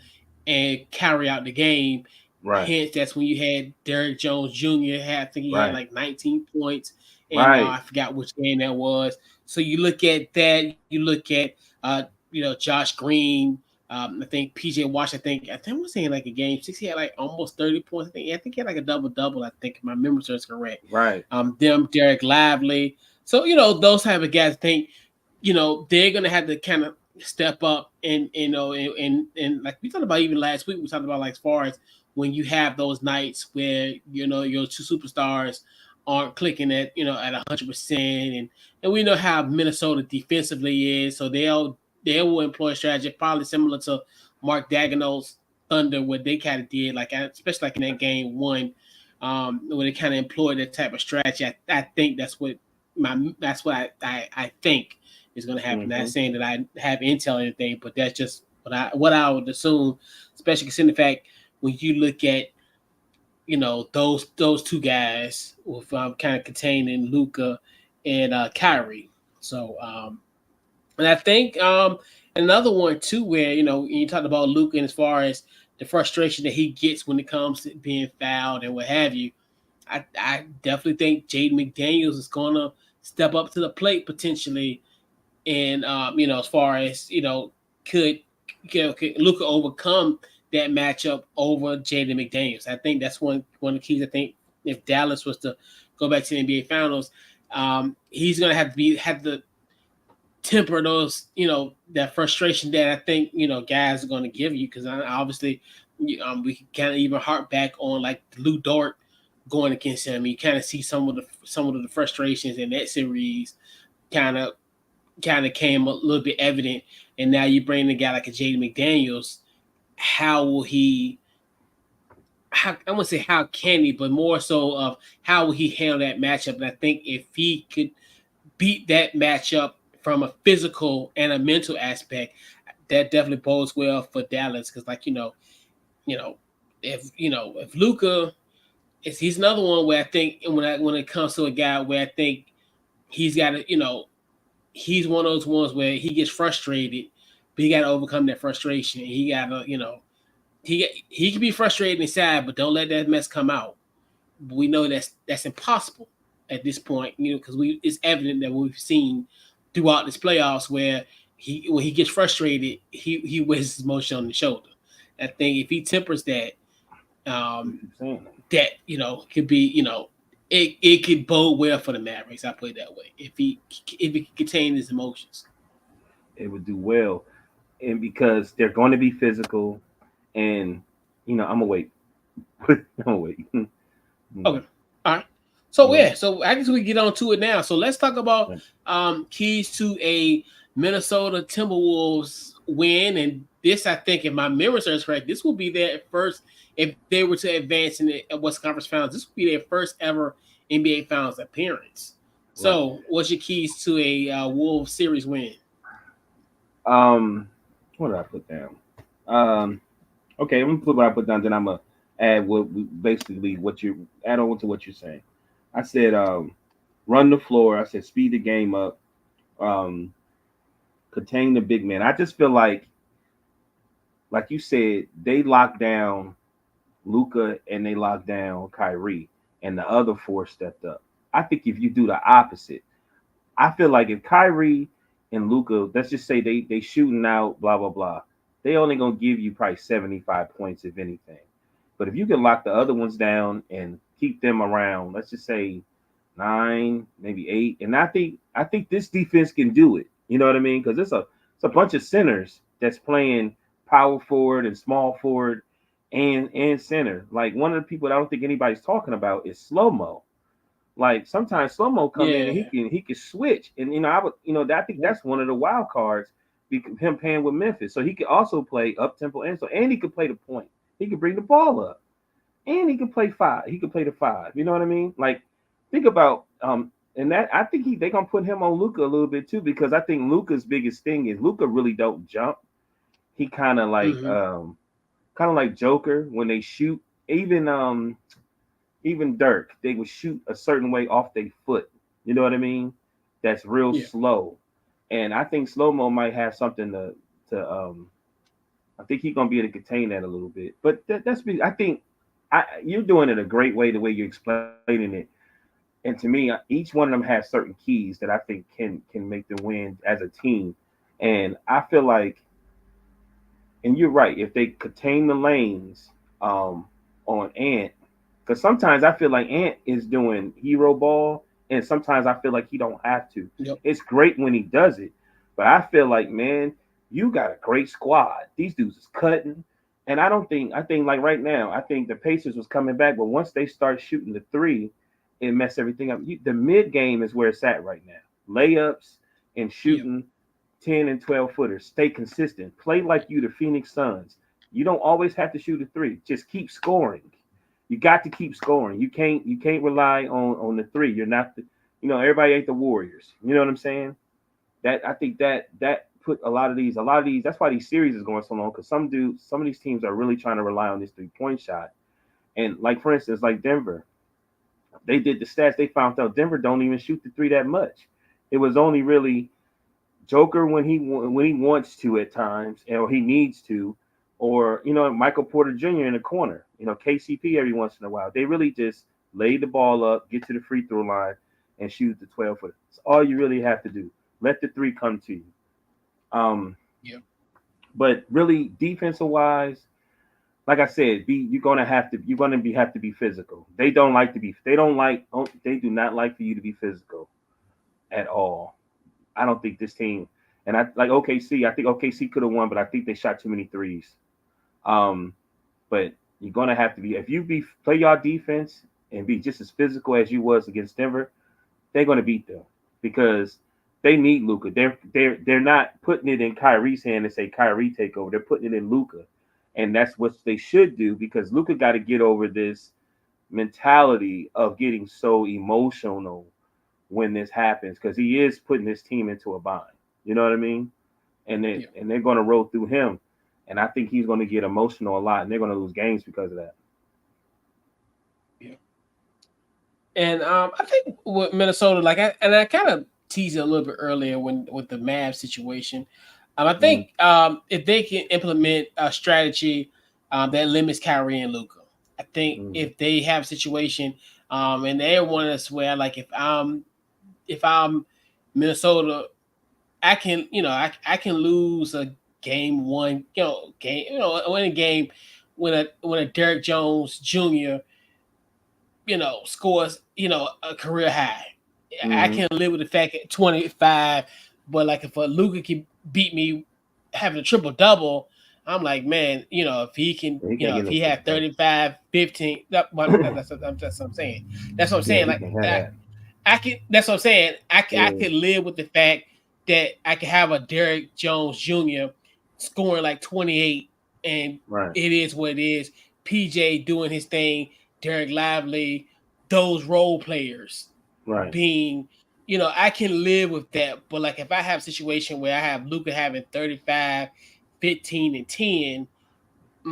and carry out the game. Right. Hence, that's when you had Derrick Jones Jr. I think he had like 19 points, and I forgot which game that was. So you look at that. You look at Josh Green, I think PJ Wash. I think was saying like a game 6. He had like almost 30 points. I think he had like a double. I think if my memory serves correct. Right. Them Derek Lively. So those type of guys. I think they're gonna have to kind of step up and and like we talked about even last week. We talked about like as far as when you have those nights where your two superstars aren't clicking at 100%, and we know how Minnesota defensively is, so they will employ a strategy probably similar to Mark Daigneault's Thunder, what they kind of did, like especially like in that game one, when they kind of employed that type of strategy. I think that's what I think is going to happen. Not saying that I have intel or anything, but that's just what I would assume, especially considering the fact when you look at those two guys with kind of containing Luca and Kyrie. So and I think another one too, where you talked about Luca, and as far as the frustration that he gets when it comes to being fouled and what have you, I definitely think Jaden McDaniels is gonna step up to the plate potentially, and as far as could could Luca overcome that matchup over Jaden McDaniels? I think that's one of the keys. I think if Dallas was to go back to the NBA Finals, he's gonna have to temper those, that frustration that I think, guys are going to give you. Because obviously, we can kind of even harp back on like Lou Dort going against him. You kind of see some of the frustrations in that series kind of came a little bit evident. And now you bring a guy like a Jaden McDaniels. How will he? How, I wouldn't say how can he, but more so of how will he handle that matchup. And I think if he could beat that matchup from a physical and a mental aspect, that definitely bodes well for Dallas. Because like if Luca he's another one where I think when it comes to a guy where I think he's got to he's one of those ones where he gets frustrated, but he got to overcome that frustration. He got to he can be frustrated inside, but don't let that mess come out. But we know that's impossible at this point, because it's evident that we've seen throughout this playoffs where when he gets frustrated, he wears his emotion on the shoulder. I think if he tempers that, that could be it could bode well for the Mavericks. I put it that way. If he can contain his emotions. It would do well, and because they're going to be physical, and I'm gonna wait. I'm gonna wait. Okay. All right. So so I guess we get on to it now. So let's talk about keys to a Minnesota Timberwolves win. And this, I think, if my memory serves correct, this will be their first, if they were to advance in the West Conference Finals, this will be their first ever NBA Finals appearance. So, what's your keys to a Wolves series win? What did I put down? Okay, I'm gonna put what I put down. Then I'm gonna add basically what you add on to what you're saying. I said run the floor. I said speed the game up. Um, contain the big man. I just feel like you said, they locked down Luca and they locked down Kyrie, and the other four stepped up. I think if you do the opposite, I feel like if Kyrie and Luca, let's just say they shooting out, blah blah blah, they only gonna give you probably 75 points if anything. But if you can lock the other ones down and keep them around, let's just say 9, maybe 8, and I think this defense can do it. You know what I mean? Because it's a bunch of centers that's playing power forward and small forward and center. Like one of the people that I don't think anybody's talking about is Slow Mo. Like sometimes Slow Mo come in and Yeah. he can switch, and I think that's one of the wild cards. Him playing with Memphis, so he could also play up tempo and he could play the point. He could bring the ball up, and he could play five. He could play the five. You know what I mean? Like think about and that I think they gonna put him on Luca a little bit too, because I think Luca's biggest thing is Luca really don't jump. He Mm-hmm. kind of like Joker when they shoot. Even Dirk, they would shoot a certain way off their foot. You know what I mean? That's real Yeah. slow. And I think Slow Mo might have something to I think he's gonna be able to contain that a little bit. But that's me. I think you're doing it a great way the way you're explaining it. And to me, each one of them has certain keys that I think can make them win as a team. And I feel like And you're right. If they contain the lanes on Ant, because sometimes I feel like Ant is doing hero ball, and sometimes I feel like he don't have to. Yep. It's great when he does it, but I feel like, man, you got a great squad. These dudes is cutting, and I think like right now, I think the Pacers was coming back, but once they start shooting the three, it messed everything up. The mid game is where it's at right now. Layups and Yep. shooting 10 and 12 footers. Stay consistent. Play like you the Phoenix Suns. You don't always have to shoot a three. Just keep scoring. You got to keep scoring. You can't rely on the three. You're not the, everybody ain't the Warriors. You know what I'm saying? That I think that put a lot of these that's why these series is going so long, because some of these teams are really trying to rely on this 3-point shot. And like for instance, like Denver, they did the stats, they found out Denver don't even shoot the three that much. It was only really Joker when he wants to at times, or he needs to, or Michael Porter Jr. in the corner, KCP every once in a while. They really just lay the ball up, get to the free throw line, and shoot the 12 foot. That's all you really have to do. Let the three come to you. Um, Yep. but really, defensive wise, like I said, have to be physical. They don't like to be. They do not like for you to be physical at all. I don't think this team, and I like OKC. I think OKC could have won, but I think they shot too many threes. Um, but you're gonna have to be, if you play your defense and be just as physical as you was against Denver, they're gonna beat them because they need Luka. They're not putting it in Kyrie's hand and say Kyrie take over. They're putting it in Luka, and that's what they should do because Luka got to get over this mentality of getting so emotional when this happens because he is putting his team into a bind. You know what I mean? Yep. And they're going to roll through him, and I think he's going to get emotional a lot, and they're going to lose games because of that. Yep. And I think with Minnesota, I kind of teased it a little bit earlier when with the Mavs situation. I Mm-hmm. think if they can implement a strategy that limits Kyrie and Luca, I think Mm-hmm. if they have a situation and they want to swear like if I'm Minnesota, I can I can lose a game one win a game when a Derek Jones Jr. Scores a career high. I Mm-hmm. can live with the fact at 25, but like if a Luca can beat me having a triple double, I'm like, man, if he can, He can't get if no he triple had doubles. 35, 15, that's what I'm saying. That's what I'm Yeah, saying. he Like can have that. I can. That's what I'm saying. I Yeah, can live with the fact that I can have a Derek Jones Jr. scoring like 28, and right, it is what it is. PJ doing his thing, Derek Lively, those role players right. being, I can live with that. But like if I have a situation where I have Luca having 35, 15, and 10,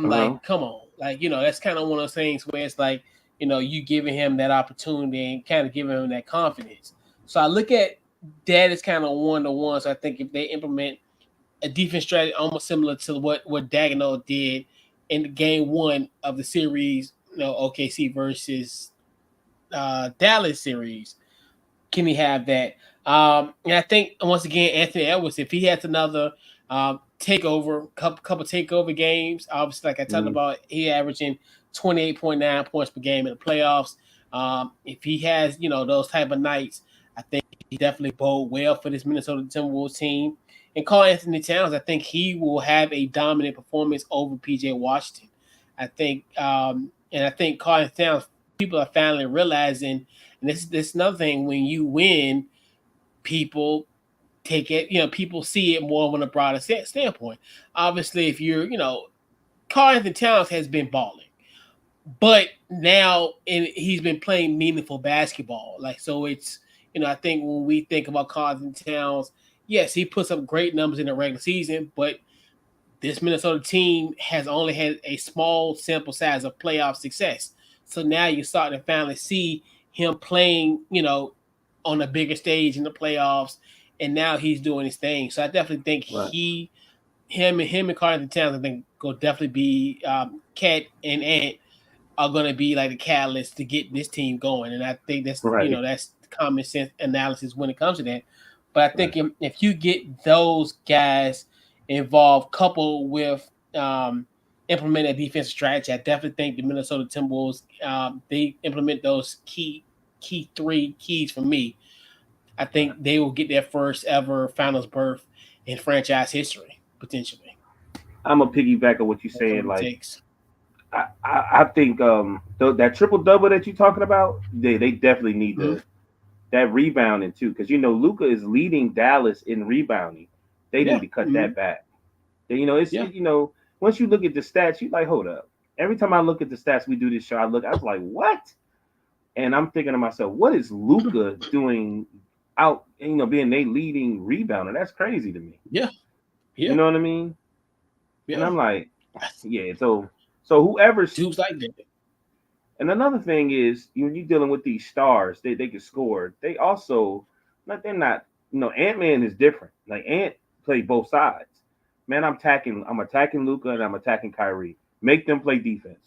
I'm Uh like, huh. come on. Like, that's kind of one of those things where it's like, you giving him that opportunity and kind of giving him that confidence. So I look at that as kind of one to one. So I think if they implement a defense strategy almost similar to what Dagnall did in the game one of the series, OKC versus Dallas series, can he have that? And I think once again, Anthony Edwards, if he has another takeover, couple takeover games, obviously, like I talked Mm-hmm. about, he averaging 28.9 points per game in the playoffs. If he has, those type of nights, I think he definitely bode well for this Minnesota Timberwolves team. And Karl Anthony Towns, I think he will have a dominant performance over PJ Washington. I think Karl Anthony Towns, people are finally realizing, and this another thing, when you win, people take it, people see it more on a broader standpoint. Obviously, if you're, Karl Anthony Towns has been balling, but now he's been playing meaningful basketball. Like, so it's, I think when we think about Karl Anthony Towns, yes, he puts up great numbers in the regular season, but this Minnesota team has only had a small sample size of playoff success. So now you're starting to finally see him playing, on a bigger stage in the playoffs, and now he's doing his thing. So I definitely think Right, him and Carlton Towns, I think, will definitely be Cat and Ant are going to be like the catalyst to get this team going. And I think right, that's common sense analysis when it comes to that. But I right. think if you get those guys involved, coupled with implement a defensive strategy. I definitely think the Minnesota Timberwolves they implement those key three keys for me. I think they will get their first ever finals berth in franchise history, potentially. I'm a piggyback of what you're That's saying. what it Like takes. I think that triple double that you're talking about, they definitely need Mhm. that rebounding too, because Luka is leading Dallas in rebounding. They need Yeah. to cut that Mhm. back. Yeah. Once you look at the stats, you like, hold up. Every time I look at the stats, we do this show. I was like, what? And I'm thinking to myself, what is Luka doing out? Being a leading rebounder. That's crazy to me. Yeah. You Yeah. know what I mean? And Yeah. I'm like, yeah. So whoever's Dudes like that. and another thing is when you're dealing with these stars, they can score. They also, they're not. Ant Man is different. Like Ant play both sides. Man, I'm attacking Luca and I'm attacking Kyrie. Make them play defense.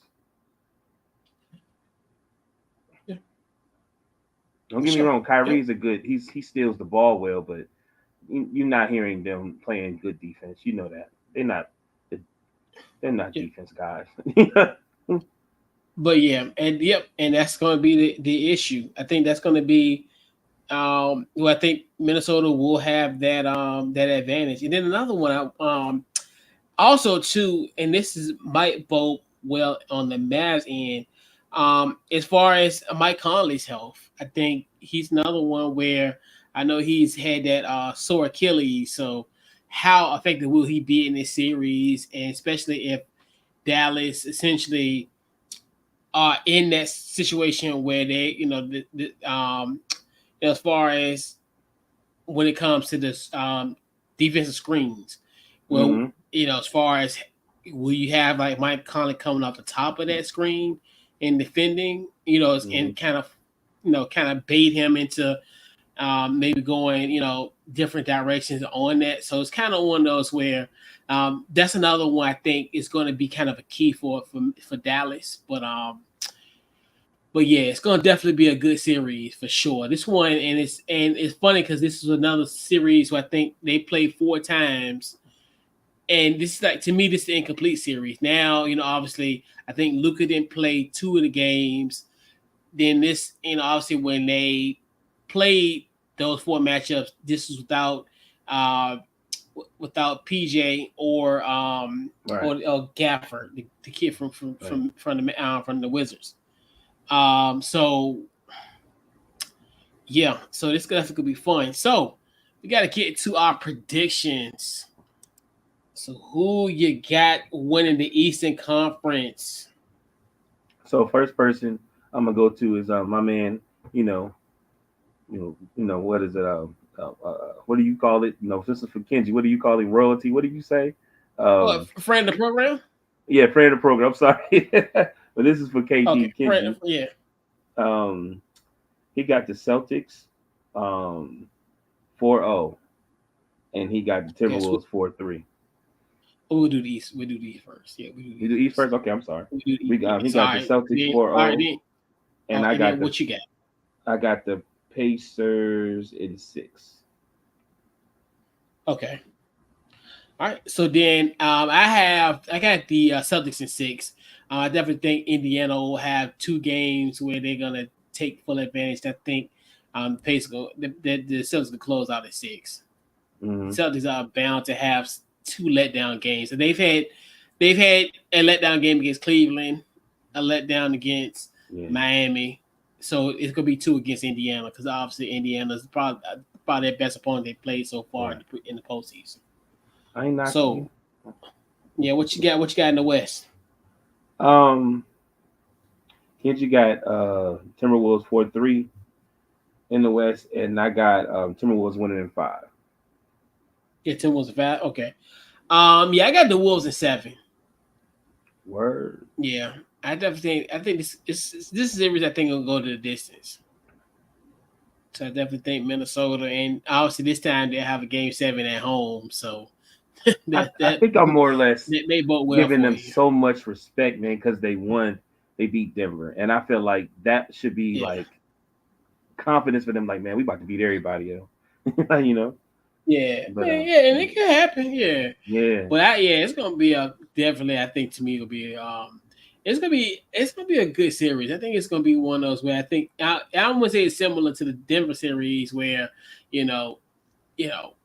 Yeah. Don't For get me sure. wrong. Yep. Kyrie's he steals the ball well, but you're not hearing them playing good defense. You know that they're not Yeah. defense guys. But yeah, and yep, and that's going to be the issue. I think that's going to be well, I think Minnesota will have that advantage. And then another one, also too, and this is might bode well on the Mavs end. As far as Mike Conley's health, I think he's another one where I know he's had that sore Achilles. So how effective will he be in this series, and especially if Dallas essentially are in that situation where they, as far as when it comes to this defensive screens, well, hmm as far as will you have like Mike Conley coming off the top of that screen and defending, hmm and kind of bait him into maybe going, different directions on that. So it's kind of one of those where that's another one I think is going to be kind of a key for Dallas, but yeah, it's gonna definitely be a good series for sure. This one, and it's funny because this is another series where I think they played 4 times, and this is like to me this is the incomplete series. Now, obviously, I think Luka didn't play 2 of the games. Then this, obviously when they played those 4 matchups, this was uh without PJ Right. or Gafford, the kid from Right. from the Wizards. So yeah, so this definitely could be fun. So we got to get to our predictions. So who you got winning the Eastern Conference? So first person I'm gonna go to is my man. You know, what is it? What do you call it? This is for Kenji. What do you call it? Royalty. What do you say? Oh, Um, friend of the program. yeah, friend of the program. I'm sorry, but this is for Okay, KG friend. Kenji. Yeah. Um, he got the Celtics, um, 4-0, and he got the Okay, so Timberwolves 4-3. we'll do these. We'll do these first. Yeah, we do You these do East first. first? Okay, I'm sorry. We do We these. got he Yes. All got the right. Celtics Then, all right. 4-0, Then, and I and then got the what you got? Pacers in 6. Okay. All right. So then I got the Celtics in 6. I definitely think Indiana will have 2 games where they're gonna take full advantage. I think Pacers the Celtics will close out at 6. Mm-hmm. Celtics are bound to have 2 letdown games. And they've had a letdown game against Cleveland, a letdown against Yeah, Miami. So it's gonna be 2 against Indiana because obviously Indiana's probably their best opponent they played so far right. in the postseason. I ain't knocking So you. yeah, what you got? What you got in the West? Um, Kenji got Timberwolves 4-3 in the West, and I got Timberwolves winning in 5. Yeah, Tim was fat. Okay. Yeah, I got the Wolves in 7. Word. Yeah, I think this series I think will go to the distance. So I definitely think Minnesota, and obviously this time they have a game 7 at home, so I, that I that think I'm more or less that may bode well giving for them you. so much respect, man, because they won. They beat Denver, and I feel like that should be Yeah, like confidence for them. Like, man, we about to beat everybody, you know. yeah, But yeah, yeah, and it can happen. Yeah, yeah, but it's gonna be a definitely, I think to me it'll be it's gonna be a good series. I think it's gonna be one of those where I think I wouldn't say it's similar to the Denver series where you know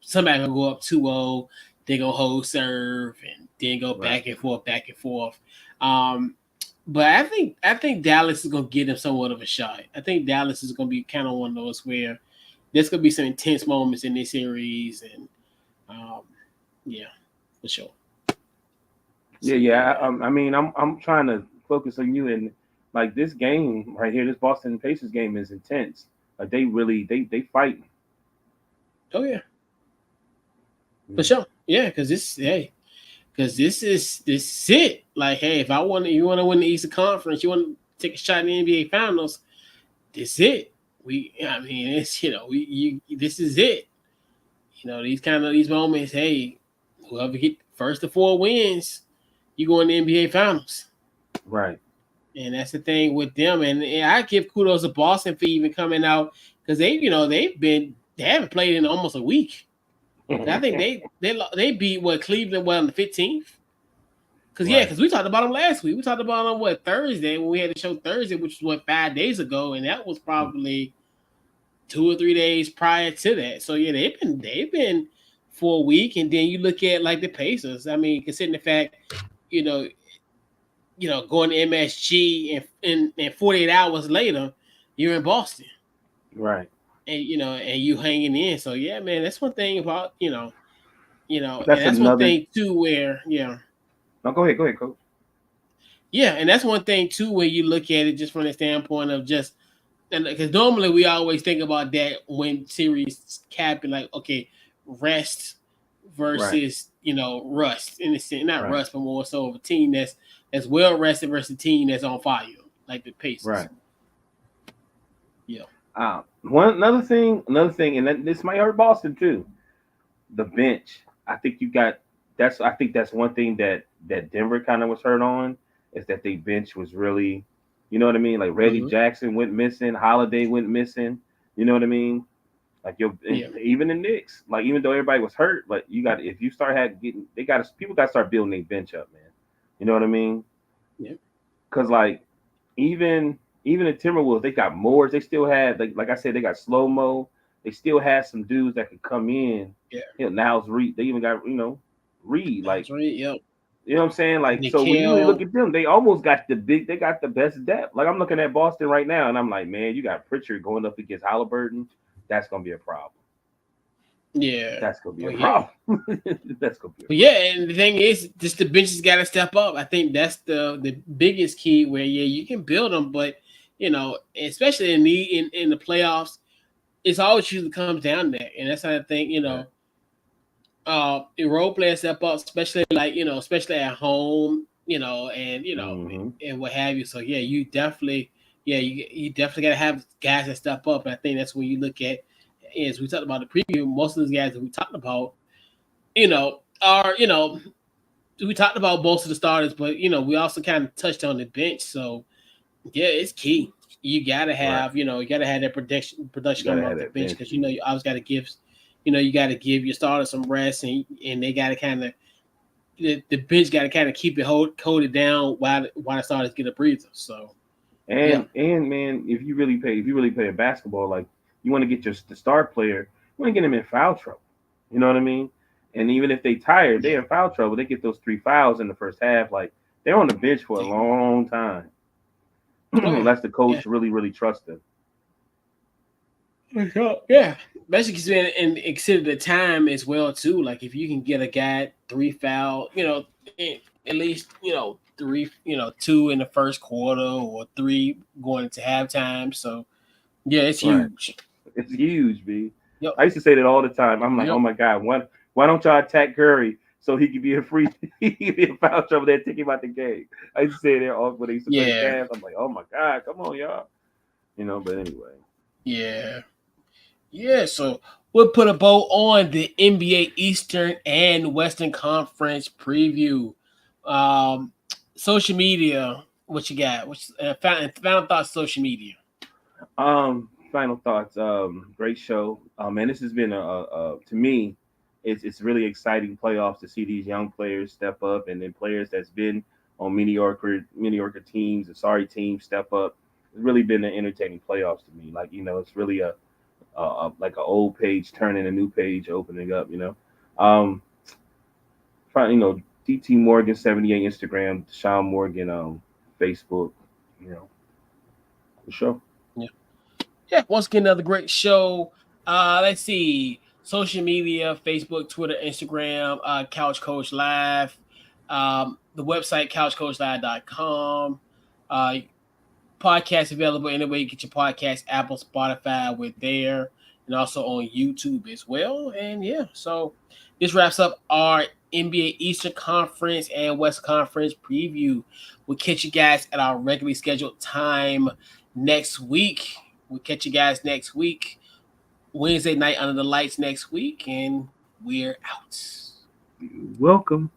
somebody gonna go up 2-0, they gonna hold serve and then go Right. back and forth. Um, but I think Dallas is gonna give them somewhat of a shot. I think Dallas is gonna be kind of one of those where there's gonna be some intense moments in this series, and um, yeah, for sure. So Yeah. yeah, I mean, I'm trying to focus on you, and like this game right here, this Boston Pacers game is intense. Like they really they fight. oh yeah, for Mm. sure, yeah, because this is it. Like, hey, if you want to win the Eastern Conference, you want to take a shot in the NBA Finals. This it. I mean, it's this is it. These moments. Hey, whoever get first to 4 wins, you go in the NBA Finals. Right. And that's the thing with them. And I give kudos to Boston for even coming out because they haven't played in almost a week. I think they beat what Cleveland on the 15th. Right. Because we talked about them last week. We talked about them Thursday when we had the show Thursday, which was 5 days ago, and that was probably 2 or 3 days prior to that. So yeah, they've been for a week, and then you look at like the Pacers. I mean, considering the fact, you know, going to MSG and 48 hours later, you're in Boston, Right. and you hanging in. So yeah, man, that's one thing about and That's that's one another. thing too where No, go ahead. Go ahead, coach. yeah, and that's one thing too where you look at it just from the standpoint of just and because normally we always think about that when series capping, like okay, rest Right. versus rust in the sense, not Right. rust, but more so of a team that's well rested versus a team that's on fire, like the Pacers. Right. Yeah. One another thing, and this might hurt Boston too. The bench. I think you got that's. I think that's one thing that Denver kind of was hurt on is that they bench was really, you know what I mean. Like Reggie Hmm. Jackson went missing, Holiday went missing. You know what I mean. Like Yeah. even the Knicks, like even though everybody was hurt, but you got if you start getting they got people got to start building their bench up, man. You know what I mean? Yeah. Because like even even the Timberwolves, they got Moors. They still had like I said, they got slow mo. They still had some dudes that could come in. Yeah. You know, Niles Reed. They even got Reed. That was Like right. Yep. you know what I'm saying? Like so when you really look Nickel. at them, they almost got they got the best depth. Like I'm looking at Boston right now, and I'm like, man, you got Pritchard going up against Halliburton. That's gonna be a problem. Yeah. That's gonna be a But yeah. problem. That's gonna be a But problem. yeah, and the thing is, just the benches got to step up. I think that's the biggest key. Where you can build them, but especially in the playoffs, it's always usually comes down to that, and that's how I think Right. the role players step up, especially like especially at home, Mm-hmm. and what have you. So yeah, you definitely got to have guys that step up. And I think that's when you look at, as we talked about the preview, most of those guys that we talked about, are we talked about most of the starters, but we also kind of touched on the bench. So yeah, it's key. You gotta Right. have, you gotta have that production You gotta coming have off the that bench bench because beat. you always gotta give, you gotta give your starters some rest, and they gotta kind of the bench gotta kind of keep it hold it down while the starters get a breather. So yeah, And man, if you really play a basketball, like you want to get the star player, you want to get them in foul trouble. You know what I mean? And even if they tired, they yeah, in foul trouble. They get those 3 fouls in the first half. Like they're on the bench for a yeah. long time. Oh yeah, Unless the yeah. coach really trusts them. For sure. Yeah, especially because and consider the time as well too. Like if you can get a guy 3 foul, at least three, two in the first quarter or three going into halftime. So yeah, it's Right. huge. It's huge, B. Yep. I used to say that all the time. I'm like, oh Yep. my God, why don't y'all attack Curry so he could be a free he could be in foul trouble there, take him out the game. I used to say that all when they used to play the Yeah. Cavs. I'm like, oh my God, come on, y'all. But anyway. Yeah. Yeah. So we'll put a bow on the NBA Eastern and Western Conference preview. Um, Social media. What you got? What's final thoughts? Social media. Final thoughts. Great show. Man, this has been a to me, it's really exciting playoffs to see these young players step up, and then players that's been on mediocre teams and sorry teams step up. It's really been an entertaining playoffs to me. Like it's really like an old page turning a new page, opening up. Find DT Morgan 78 Instagram, Sean Morgan Facebook. You know, for sure. Yeah, once again, another great show. Let's see. Social media, Facebook, Twitter, Instagram, Couch Coach Live, the website, couchcoachlive.com. Podcast available anywhere you get your podcast, Apple, Spotify, we're there, and also on YouTube as well. And yeah, so this wraps up our NBA Eastern Conference and West Conference preview. We'll catch you guys at our regularly scheduled time next week. We'll catch you guys next week, Wednesday night under the lights next week, and we're out. Welcome.